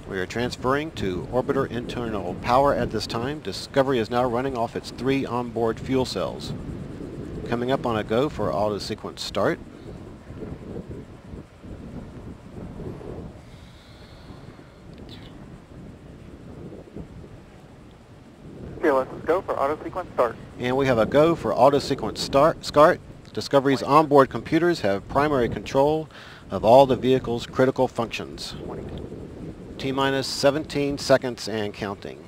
We are transferring to orbiter internal power at this time. Discovery is now running off its 3 onboard fuel cells. Coming up on a go for auto sequence start. Okay, let's go for auto sequence start. And we have a go for auto sequence start. Discovery's onboard computers have primary control of all the vehicle's critical functions. T-minus 17 seconds and counting.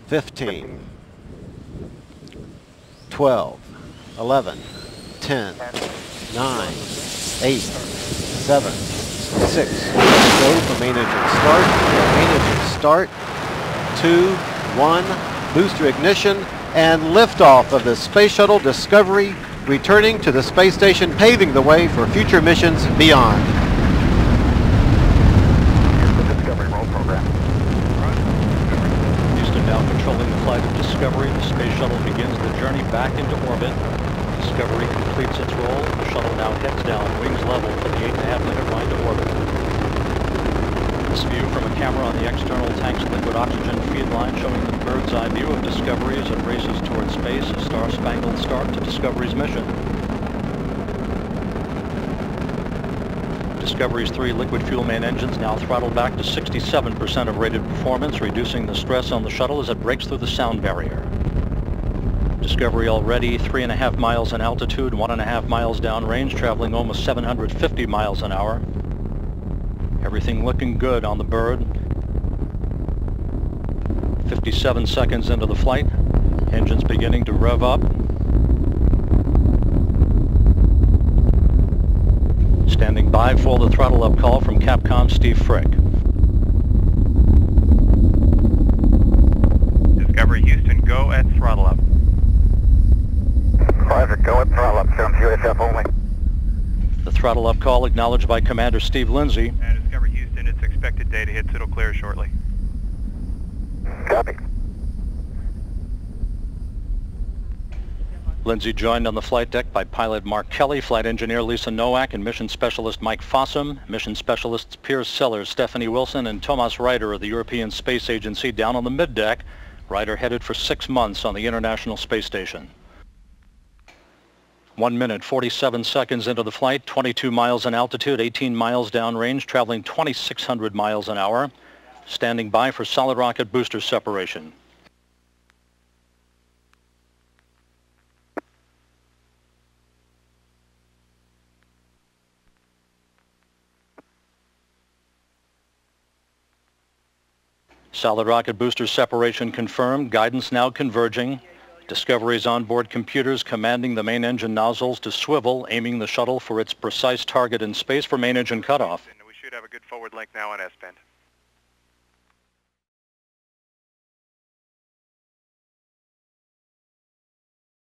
15, 12, 11, 10, 9, 8, 7, 6. Go for main engine start. Main engine start. 2, 1. Booster ignition and liftoff of the Space Shuttle Discovery, returning to the space station, paving the way for future missions beyond. Now controlling the flight of Discovery, the Space Shuttle begins the journey back into orbit. Discovery completes its roll. The shuttle now heads down, wings level for the 8.5-minute ride to orbit. This view from a camera on the external tank's liquid oxygen feed line, showing the bird's eye view of Discovery as it races towards space, a star-spangled start to Discovery's mission. Discovery's 3 liquid fuel main engines now throttled back to 67% of rated performance, reducing the stress on the shuttle as it breaks through the sound barrier. Discovery already 3.5 miles in altitude, 1.5 miles downrange, traveling almost 750 miles an hour. Everything looking good on the bird. 57 seconds into the flight, engines beginning to rev up. Standing by for the throttle up call from Capcom Steve Frick. Discovery Houston, go at throttle up. Roger, go at throttle up, show them UHF only. The throttle up call acknowledged by Commander Steve Lindsay. And Discovery Houston, it's expected data hits, it'll clear shortly. Copy. Lindsay joined on the flight deck by pilot Mark Kelly, flight engineer Lisa Nowak, and mission specialist Mike Fossum. Mission specialists Piers Sellers, Stephanie Wilson, and Thomas Ryder of the European Space Agency down on the middeck. Ryder headed for 6 months on the International Space Station. 1 minute, 47 seconds into the flight, 22 miles in altitude, 18 miles downrange, traveling 2,600 miles an hour. Standing by for solid rocket booster separation. Solid rocket booster separation confirmed, guidance now converging. Discovery's onboard computers commanding the main engine nozzles to swivel, aiming the shuttle for its precise target in space for main engine cutoff. We should have a good forward link now on S-band.